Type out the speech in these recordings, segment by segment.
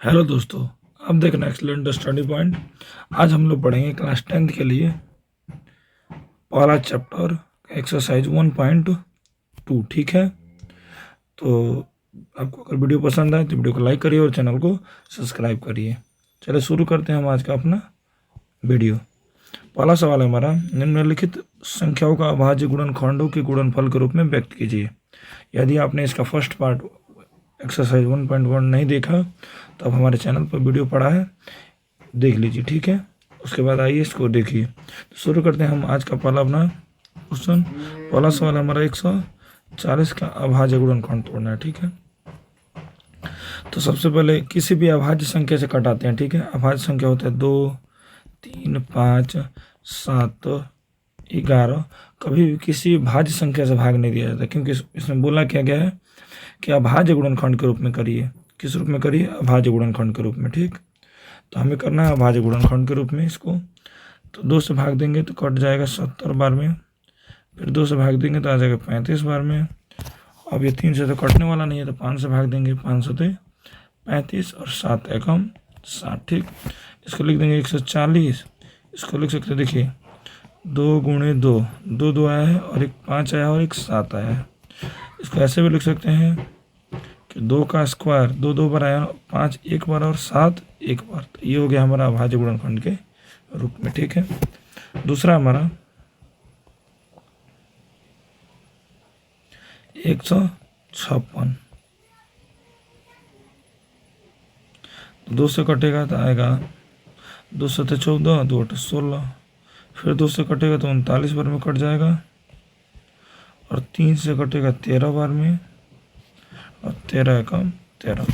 Hello दोस्तों, आप देख रहे हैं एक्सलेंट स्टडी पॉइंट। आज हम लोग पढ़ेंगे क्लास 10th के लिए पहला चैप्टर एक्सरसाइज 1.2। ठीक है, तो आपको अगर वीडियो पसंद आए तो वीडियो को लाइक करिए और चैनल को सब्सक्राइब करिए। चलिए शुरू करते हैं हम आज का अपना वीडियो। पहला सवाल है हमारा, निम्नलिखित संख्याओं का अभाज्य गुणनखंडों के गुणनफल के रूप में व्यक्त कीजिए। यदि आपने इसका फर्स्ट पार्ट एक्सरसाइज 1.1 नहीं देखा तो अब हमारे चैनल पर वीडियो पड़ा है, देख लीजिए। ठीक है, उसके बाद आइए इसको देखिए। तो शुरू करते हैं हम आज का पहला अपना क्वेश्चन। पहला सवाल हमारा 140 का अभाज्य गुणनखंड तोड़ना है। ठीक है, तो सबसे पहले किसी भी अभाज्य संख्या से कटाते हैं। ठीक है, अभाज्य संख्या होता है 2, 3, 5, 7, 11। कभी भी किसी भाज्य संख्या से भाग नहीं दिया जाता, क्योंकि इसमें बोला क्या गया है कि अभाज्य गुणनखंड के रूप में करिए। किस रूप में करिए? अभाज्य गुणनखंड के रूप में। ठीक, तो हमें करना है अभाज्य गुणनखंड के रूप में इसको। तो 2 से भाग देंगे तो कट जाएगा 70 बार में, फिर 2 से भाग देंगे तो आ जाएगा 35 बार में। अब ये 3 से तो कटने वाला नहीं है, तो 5 से भाग देंगे, 5 से 35 और 7 एकम 60। ठीक, इसको लिख देंगे 140। इसको लिख सकते हैं, देखिए 2 गुणे 2, 2 2 आया है और एक 5 आया है और एक 7 आया है। इसको ऐसे भी लिख सकते हैं कि 2 का स्क्वायर 2 2 बार आया, 5 एक बार और 7 एक बार। तो ये हो गया हमारा अभाज्य गुणनखंड के रूप में। ठीक है, दूसरा हमारा 156। 2 से कटेगा तो आएगा 2 से 14, 2 16, फिर 2 से कटेगा तो 39 बार में कट जाएगा, और 3 से कटेगा 13 बार में, और 13 एकम 13।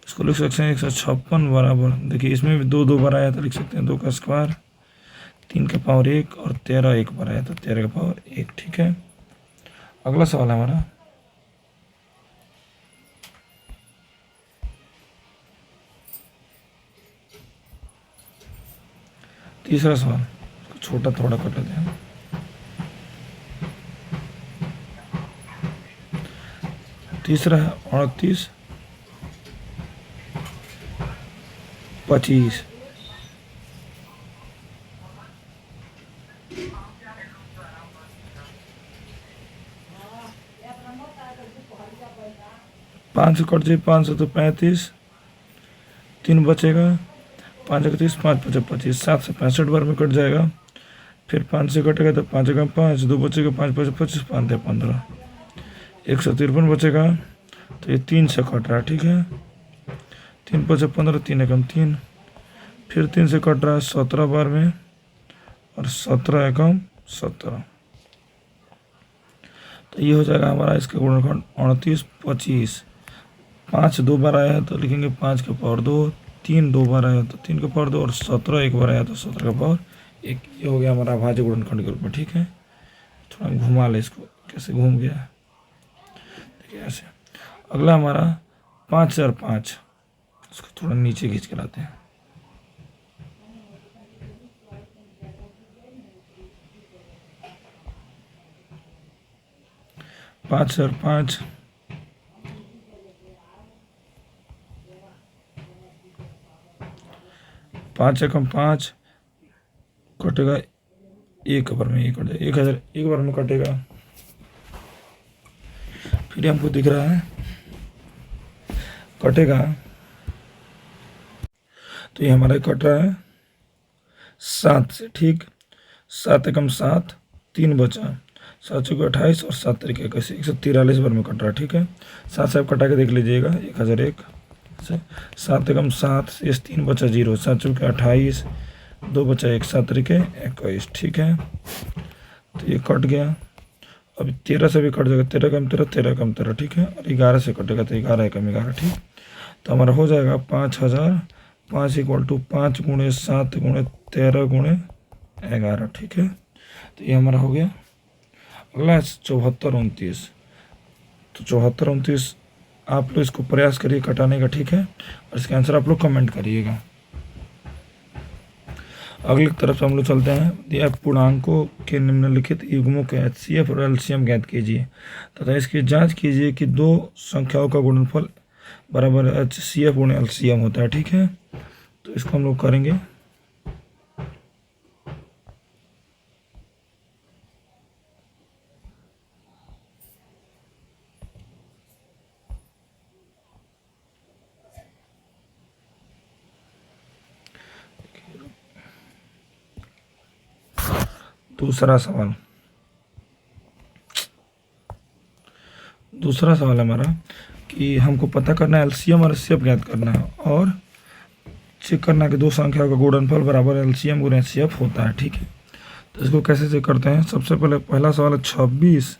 इसको लिख सकते हैं 156 बराबर, देखिए इसमें भी 2 2 बार आया तो लिख सकते हैं 2 का स्क्वायर 3 का पावर 1 और 13 एक बार आया तो 13 का पावर 1। ठीक है, अगला सवाल है हमारा तीसरा सवाल। छोटा थोड़ा कर लेते हैं। तीसरा है 38 25। पाँच से कट जाए, 5 से तो 35, 3 बचेगा, 5 31, 5 5 25, 7 से 65 बार में कट जाएगा। फिर 5 से कटेगा तो 5 का 5, 2 बचेगा, 5 5 25, 5 15, 153 बचेगा। तो ये 3 से कट रहा है। ठीक है, 3 5 15, 3 एकम 3, फिर 3 से कट रहा है 17 बार में, और 17 एकम 17। तो ये हो जाएगा हमारा इसका गुणनखंड 38 25। 5 2 बार आया है तो लिखेंगे 5 का पावर 2, 3 2 बार आया तो 3 का पावर 2, और 17 एक बार आया तो 17 का पावर 1। ये हो गया हमारा अभाज्य गुणनखंड के रूप में। ठीक है, थोड़ा घुमा ले इसको, कैसे घूम गया, देखिए ऐसे। अगला हमारा 5 और 5, इसको थोड़ा नीचे खींच के लाते हैं। 5 और 5, 5 एकम 5 कटेगा 1 बार में, 1000 एक बार में कटेगा। फिर हमको दिख रहा है कटेगा, तो ये हमारा कट रहा है 7 से। ठीक, 7 एकम 7, 3 बचा, 7 चौके 28 और 7 तरीके कैसे 143 बार में कट रहा है। ठीक है, 7 से आप कटा के देख लीजिएगा, 1001 से 7 एकम 7 से 3 बचा 0, 7 चौके 28, 2 बचा 1, 7 तरीके 21। ठीक है, तो ये कट गया। अभी 13 से भी कट जाएगा, 13 कम 13, 13 कम 13। ठीक है, और 11 से कटेगा तो 11 एकम 11। ठीक, तो हमारा हो जाएगा 5000, 5 इक्वल टू 5 गुणे 7 गुणे 13 गुणे 11। ठीक है, तो ये हमारा हो गया। अगला है 74 29। तो 74 29 आप लोग इसको प्रयास करिए कटाने का। ठीक है, और इसका आंसर आप लोग कमेंट करिएगा। अगली तरफ से हम लोग चलते हैं, दिया पूर्णांकों के निम्नलिखित युग्मों के HCF और LCM ज्ञात कीजिए तथा इसकी जांच कीजिए कि दो संख्याओं का गुणनफल बराबर एच सी एफ गुणे LCM होता है, ठीक है। तो इसको हम लोग करेंगे। दूसरा सवाल है हमारा कि हमको पता करना है LCM और HCF ज्ञात करना है और चेक करना है कि दो संख्याओं का गुणनफल बराबर LCM गुणे HCF होता है, ठीक है। तो इसको कैसे चेक करते हैं? सबसे पहले पहला सवाल है 26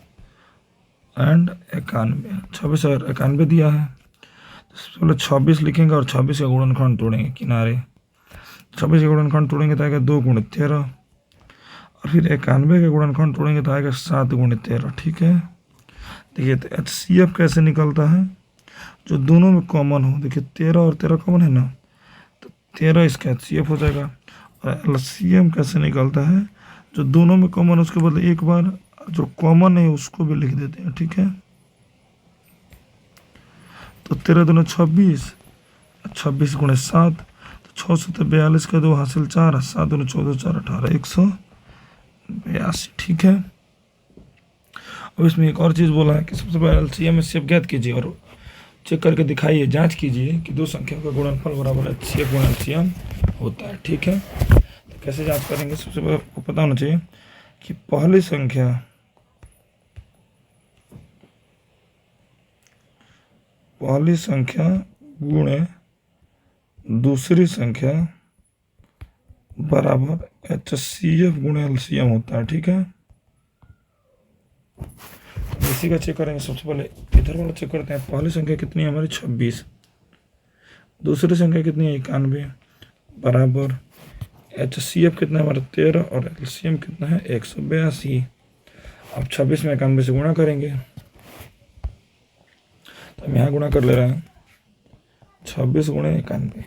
एंड 91, 26 और 91 दिया है। तो सबसे पहले 26 लिखेंगे और 26 का गुणनखंड तोड़ेंगे किनारे। 26 का गुणनखंड तोड़ेंगे तो आएगा 2 गुणे 13 और फिर 91 का गुणनखंड तोड़ेंगे तो आएगा 7 गुणे 13, ठीक है। देखिए तो HCF कैसे निकलता है? जो दोनों में कॉमन हो, देखिए 13 और 13 कॉमन है ना, तो 13 इसका HCF हो जाएगा। और LCM कैसे निकलता है? जो दोनों में कॉमन है उसके बदले एक बार जो कॉमन है उसको भी लिख देते हैं, ठीक है। तो 13 दूनी 26, 26 गुणे 7, तो 6 7 42 का 2 हासिल 4, 7 दूनी 14 4 18 182, ठीक है। अब इसमें एक और चीज़ बोला है कि सबसे पहले LCM HCF ज्ञात कीजिए और चेक करके दिखाइए, जांच कीजिए कि दो संख्याओं का गुणनफल बराबर HCF गुणा LCM होता है, ठीक है। तो कैसे जांच करेंगे? सबसे पहले आपको पता होना चाहिए कि पहली संख्या गुणे दूसरी संख्या बराबर HCF गुणे LCM होता है, ठीक है। इसी का चेक करेंगे। सबसे पहले इधर वाला चेक करते हैं। पहली संख्या कितनी है हमारी? 26। दूसरी संख्या कितनी है? 91 बराबर HCF कितना है हमारा? 13 और LCM कितना है? 182। अब 26 में 91 से गुणा करेंगे, तो हम यहाँ गुणा कर ले रहे हैं 26 गुणे 91,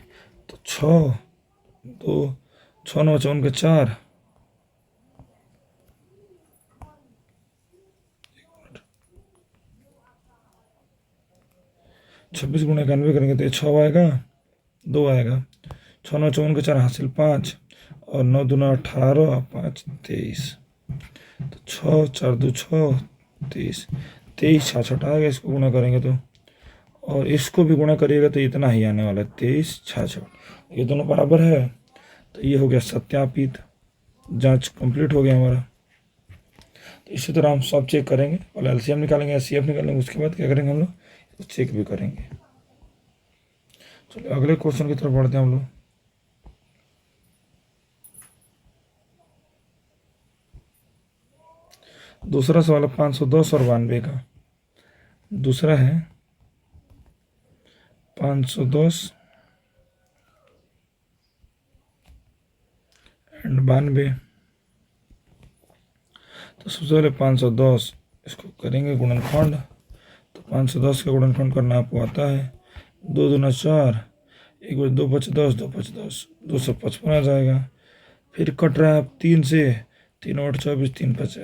तो 6 2 6 9 54 के 4, 26 गुणे 91 करेंगे तो ये 6 आएगा, 2 आएगा, 6 9 54 के 4 हासिल 5 और 9 दूना 18 5 23, तो 6 4 2 6 23 23 66 आएगा। इसको गुणा करेंगे तो, और इसको भी गुणा करिएगा तो इतना ही आने वाला है 23 66। ये दोनों बराबर है, तो ये हो गया सत्यापित। जांच कंप्लीट हो गया हमारा। तो इसी तरह हम सब चेक करेंगे, पहले LCM निकालेंगे, HCF निकालेंगे, उसके बाद क्या करेंगे हम लोग? चेक भी करेंगे। चलिए अगले क्वेश्चन की तरफ बढ़ते हैं हम लोग। दूसरा सवाल है 510 और 92 का। दूसरा है 510 एंड 92। तो सबसे पहले 510 इसको करेंगे गुणनखंड। तो 510 का गुणनखंड करना आपको आता है। 2 दूना 4, 1 बजे 2 5 10, 2 5 10, 255 आ जाएगा। फिर कट रहा है 3 से, 3 8 24, 3 5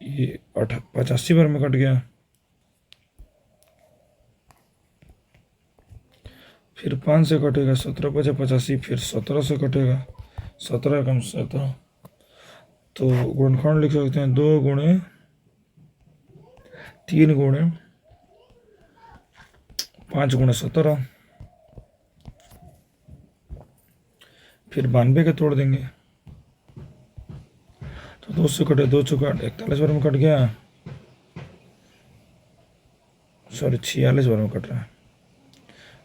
ये 85 बार में कट गया। फिर 5 से कटेगा, 17 5 85, फिर 17 से कटेगा, 17 कम 17। तो गुणनखंड लिख सकते हैं 2 गुणे 3 गुणे 5 गुणे 17। फिर 92 के तोड़ देंगे, तो 2 से कटे 2 चौका 41 बार में कट गया, सॉरी 46 बार में कट रहा है।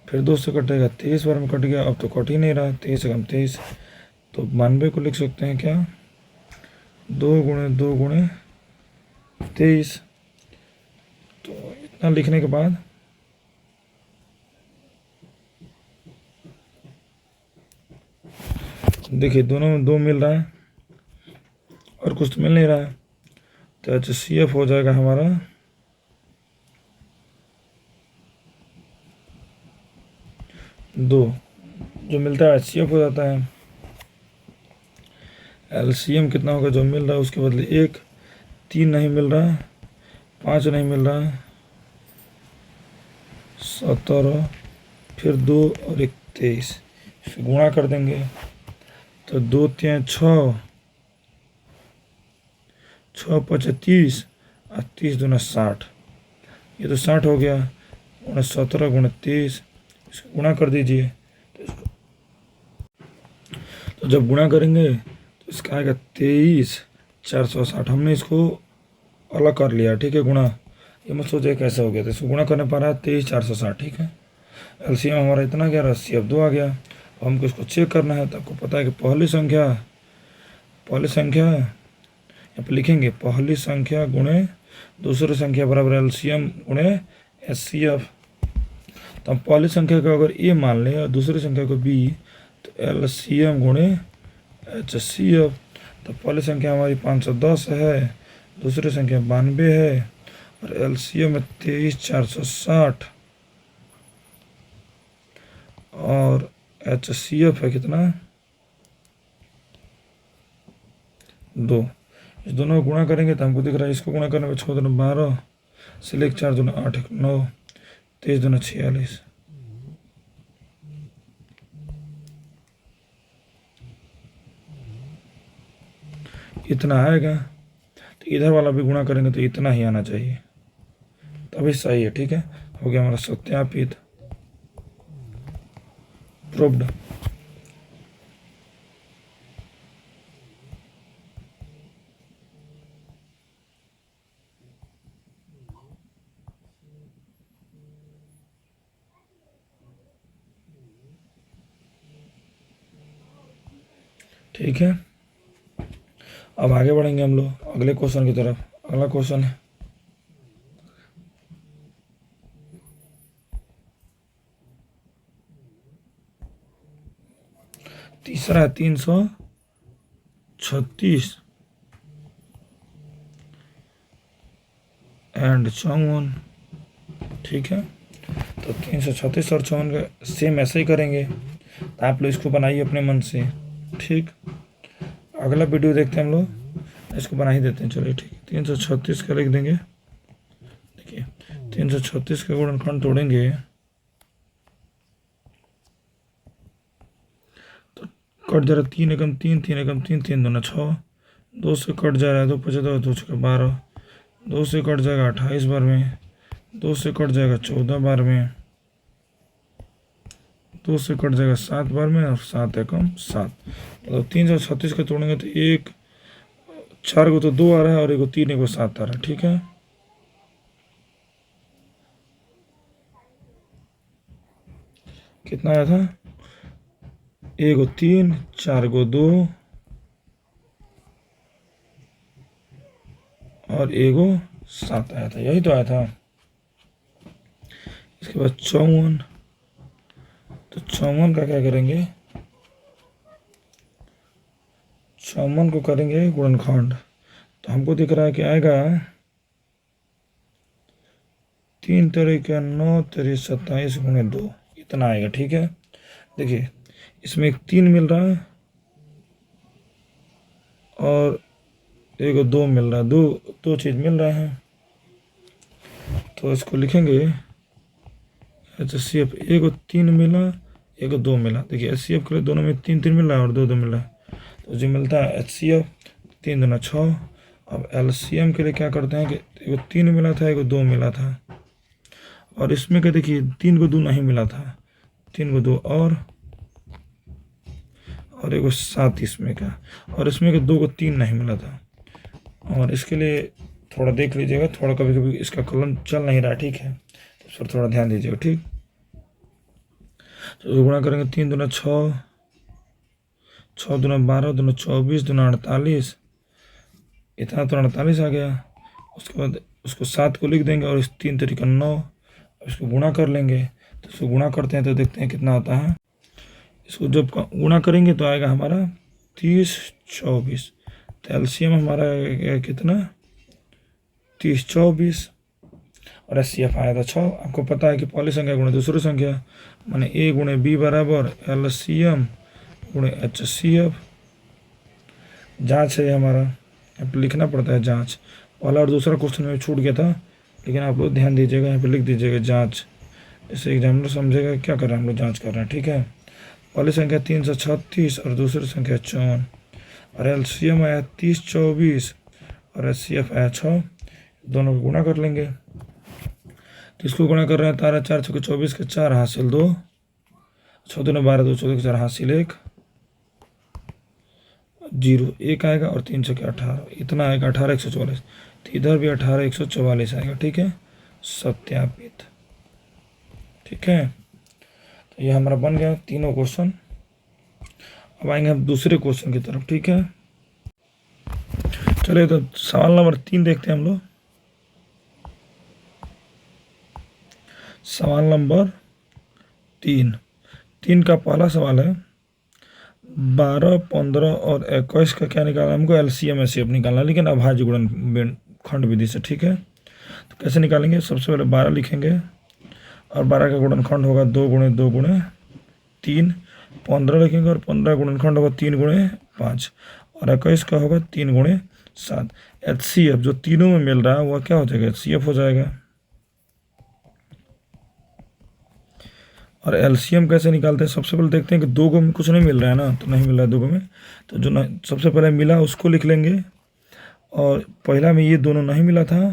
फिर 2 से कटेगा 23 बार में कट गया, अब तो कट ही नहीं रहा, 23 से कम 23। तो 92 को लिख सकते हैं क्या? 2 गुणे 23। तो इतना लिखने के बाद देखिए दोनों में 2 मिल रहा है और कुछ तो मिल नहीं रहा है, तो HCF हो जाएगा हमारा 2। जो मिलता है HCF हो जाता है। LCM कितना होगा? जो मिल रहा है उसके बदले 1, 3 नहीं मिल रहा है, 5 नहीं मिल रहा है, 17 फिर 2 और 1 23, इसको गुणा कर देंगे तो 2 3 6, 6 5 30 और 30 दूना 60, ये तो 60 हो गया। 17 गुणा 30, इसको गुणा कर दीजिए तो जब गुणा करेंगे तो इसका आएगा 23,460। हमने इसको अलग कर लिया, ठीक है, गुणा। ये मत सोचे कैसे हो गया, तो इसको गुणा करने पा रहा है 23,460, ठीक है। एलसीएम हमारा इतना गया, 80 अब 2 आ गया। अब हमको इसको चेक करना है, तो आपको पता है कि पहली संख्या यहाँ पर लिखेंगे पहली संख्या गुणे दूसरी संख्या बराबर एलसीएम गुणे एचसीएफ। तो हम पहली संख्या को अगर ए मान लें और दूसरी संख्या को बी, तो एलसीएम गुणे एचसीएफ। तो पहली संख्या हमारी 510 है, दूसरी संख्या 92 है और एलसीएम है 23,460 और एचसीएफ है कितना 2। इस दोनों को गुणा करेंगे तो हमको दिख रहा है इसको गुणा करने में 6 दूना 12, सिलेक्ट 4 दूना 8 1 9, 23 दूना 46। इतना आएगा। तो इधर वाला भी गुणा करेंगे तो इतना ही आना चाहिए, तभी सही है, ठीक है। हो गया हमारा सत्यापित, प्रूव्ड। ठीक है, अब आगे बढ़ेंगे हम लोग अगले क्वेश्चन की तरफ। अगला क्वेश्चन है तीसरा है 336 एंड 54, ठीक है। तो 336 और 54 का सेम ऐसे ही करेंगे, तो आप लोग इसको बनाइए अपने मन से, ठीक। अगला वीडियो देखते हैं हम लोग, इसको बना ही देते हैं, चलिए ठीक है। 336 का लिख देंगे, देखिए 336 का गुणनखंड तोड़ेंगे तो कट जा रहा 3 एकम 3, 3 एकम 3, 3 दूना 6, 2 से कट जा रहा है 2 25 2 छक्का 12, 2 से कट जाएगा 28 बार में, 2 से कट जाएगा 14 बार में, 2 से कट जाएगा 7 बार में और 7 एकम 7। मतलब 336 का तोड़ेंगे तो 1 4 को तो 2 आ रहा है और 1 को 3 1 को 7 आ रहा है, ठीक है। कितना आया था, 1 को 3, 4 को 2 और 1 को 7 आया था, यही तो आया था। इसके बाद 54, तो 54 का क्या करेंगे, 54 को करेंगे गुणनखंड। तो हमको दिख रहा है कि आएगा 3 तरीके 9 तरीके 27 गुणे 2, इतना आएगा, ठीक है। देखिए इसमें एक 3 मिल रहा है और एक 2 मिल रहा है, दो चीज़ मिल रहे हैं। तो इसको लिखेंगे एचसीएफ, एक 3 मिला एक 2 मिला। देखिए एचसीएफ के लिए दोनों में 3 3 मिल रहा है और 2 2 मिल रहा है, तो जो मिलता है एचसीएफ 3 दूना 6। अब एलसीएम के लिए क्या करते हैं कि एक 3 मिला था एक 2 मिला था, और इसमें क्या देखिए 3 को 2 नहीं मिला था, 3 को 2 और एक 7 इसमें का, और इसमें के 2 को 3 नहीं मिला था। और इसके लिए थोड़ा देख लीजिएगा, थोड़ा कभी कभी इसका कलम चल नहीं रहा, ठीक है, तो इस पर थोड़ा ध्यान दीजिएगा, ठीक। तो गुणा करेंगे 3 दूना 6, 6 दूना 12, दूना 24, दूना 48, इतना तो 48 आ गया। उसके बाद उसको 7 को लिख देंगे और इस 3 तरीका 9, इसको गुणा कर लेंगे। तो इसको गुणा करते हैं तो देखते हैं कितना आता है। इसको जब गुणा करेंगे तो आएगा हमारा 30 24, तो एलसीएम हमारा कितना 30 24 और एचसीएफ आया था 6। आपको पता है कि पहली संख्या गुणे दूसरी संख्या माने ए गुणे बी बराबर एलसीएम गुणे एचसीएफ। जाँच है हमारा, यहाँ पर लिखना पड़ता है जाँच। पहला और दूसरा क्वेश्चन में छूट गया था, लेकिन आप लोग ध्यान दीजिएगा, यहाँ पे लिख दीजिएगा जाँच। इसे एग्जामिनर समझेगा क्या कर रहे हैं, हम लोग जांच कर रहे हैं, ठीक है। पहली संख्या 336 और दूसरी संख्या 54 और एलसीएम आया 30 24 और एचसीएफ आया 6, दोनों को गुणा कर लेंगे। तो इसको गुणा कर रहे हैं, तारा 4 छक्के 24 के 4 हासिल 2, 6 दूनी 12 2 14 के 4 हासिल 1, 0 1 आएगा और 3 छक्के 18, इतना आएगा 18 144। तो इधर भी 18 144 आएगा, ठीक है, सत्यापित, ठीक है। तो ये हमारा बन गया तीनों क्वेश्चन। अब आएंगे हम दूसरे क्वेश्चन की तरफ, ठीक है। चलिए तो सवाल नंबर 3 देखते हैं हम लोग। सवाल नंबर 3 का पहला सवाल है 12 15 और 21 का क्या निकालना, हमको एलसीएम एचसीएफ निकालना, लेकिन अभाज्य गुणनखंड विधि से, ठीक है। तो कैसे निकालेंगे, सबसे पहले 12 लिखेंगे और 12 का गुणनखंड होगा 2 गुणे 2 गुणे 3, 15 लिखेंगे और 15 गुणनखंड होगा 3 गुणे 5 और 21 का होगा 3 गुणे 7। एचसीएफ जो तीनों में मिल रहा है वह क्या हो जाएगा, एचसीएफ हो जाएगा। और एलसीएम कैसे निकालते हैं, सबसे पहले देखते हैं कि 2 में कुछ नहीं मिल रहा है ना, तो नहीं मिल रहा है 2 में, तो जो सबसे पहले मिला उसको लिख लेंगे। और पहला में ये दोनों नहीं मिला था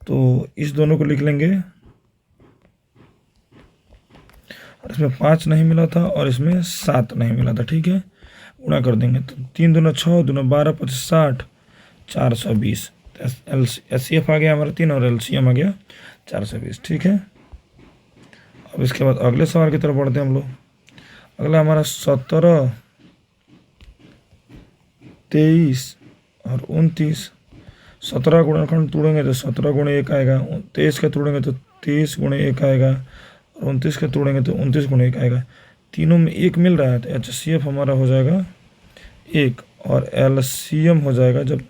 तो इस दोनों को लिख लेंगे, और इसमें 5 नहीं मिला था और इसमें 7 नहीं मिला था, ठीक है। गुणा कर देंगे तो 3 दूना 6 दूना 12 25 60 420। एचसीएफ आ गया हमारा 3 और एलसीएम आ गया 420, ठीक है। अब इसके बाद अगले सवाल की तरफ बढ़ते हैं हम लोग। अगला हमारा 17 23 और 29। 17 गुणनखंड तोड़ेंगे तो 17 गुणे 1 आएगा, 23 का तोड़ेंगे तो 23 गुणे 1 आएगा और 29 का तोड़ेंगे तो 29 गुणे 1 आएगा। तीनों में 1 मिल रहा है तो एचसीएफ हमारा हो जाएगा 1 और एलसीएम हो जाएगा, जब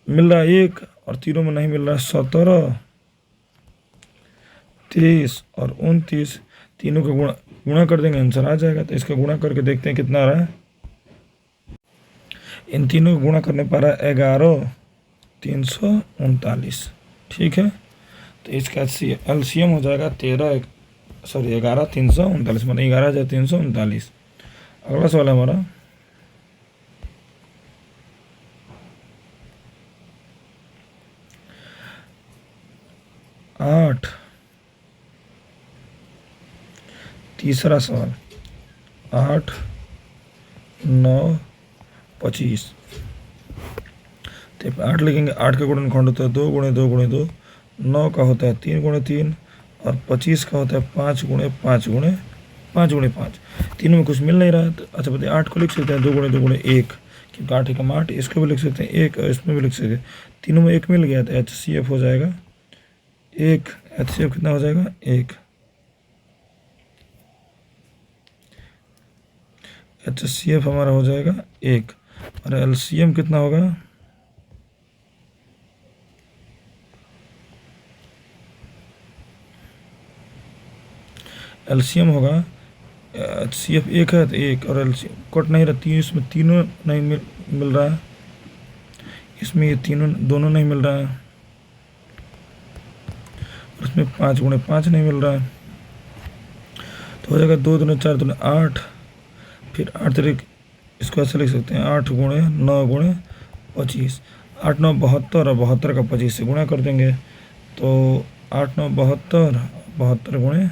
मिल रहा है 1 और तीनों में नहीं मिल रहा है 17 23 और 29, तीनों का गुणा कर देंगे, आंसर आ जाएगा। तो इसका गुणा करके देखते हैं कितना आ रहा है। इन तीनों को गुणा करने पर 11 339, ठीक है। तो इसका एलसीएम हो जाएगा 11 339, मतलब 11,339। अगला सवाल है हमारा 8। तीसरा सवाल 8 9 25। तो 8 लिखेंगे, 8 का गुणनखंड होता है 2 गुणे 2 गुणे 2, 9 का होता है 3 गुणे 3 और 25 का होता है 5 गुणे 5 गुणे 5 गुणे 5। तीनों में कुछ मिल नहीं रहा है तो अच्छा बताइए 8 को लिख सकते हैं 2 गुणे 2 गुणे 1, क्योंकि 8 एकम 8, इसको भी लिख सकते हैं 1 और इसमें भी लिख सकते हैं। तीनों में 1 मिल गया तो एचसीएफ हो जाएगा 1। एचसीएफ कितना हो जाएगा 1। एचसीएफ हमारा हो जाएगा 1 और एलसीएम कितना होगा, एलसीएम होगा एचसीएफ 1 है तो 1 और एलसीएम कट नहीं रहती है, इसमें तीनों नहीं मिल रहा है, इसमें ये तीनों दोनों नहीं मिल रहा है और इसमें 5 गुणे 5 नहीं मिल रहा है। तो हो जाएगा 2 दूने 4 दूने 8, फिर 8 तरीक इसको ऐसे लिख सकते हैं 8 गुणे 9 गुणे 25। 8 9 72 और 72 का 25 से गुणा कर देंगे तो 8 9 72, 72 गुणे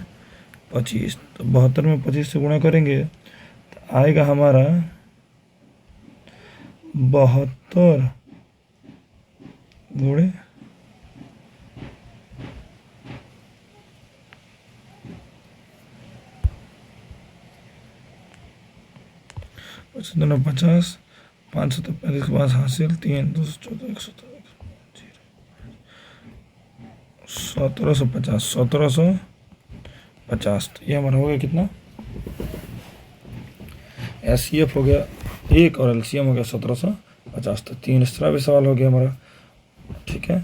25, तो 72 में 25 से गुणा करेंगे तो आएगा हमारा 72 गुणे 50, 5 तो 35 के पास हासिल 3 2 14 1750 तो ये हमारा हो गया कितना, एचसीएफ हो गया 1 और एलसीएम हो गया 1750। तो 3 इस तरह भी सवाल हो गया हमारा, ठीक है।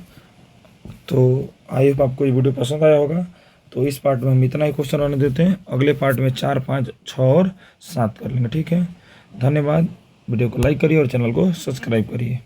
तो आई होप आपको ये वीडियो पसंद आया होगा। तो इस पार्ट में हम इतना ही क्वेश्चन आने देते हैं, अगले पार्ट में 4 5 6 और 7 कर लेंगे, ठीक है। धन्यवाद। वीडियो को लाइक करिए और चैनल को सब्सक्राइब करिए।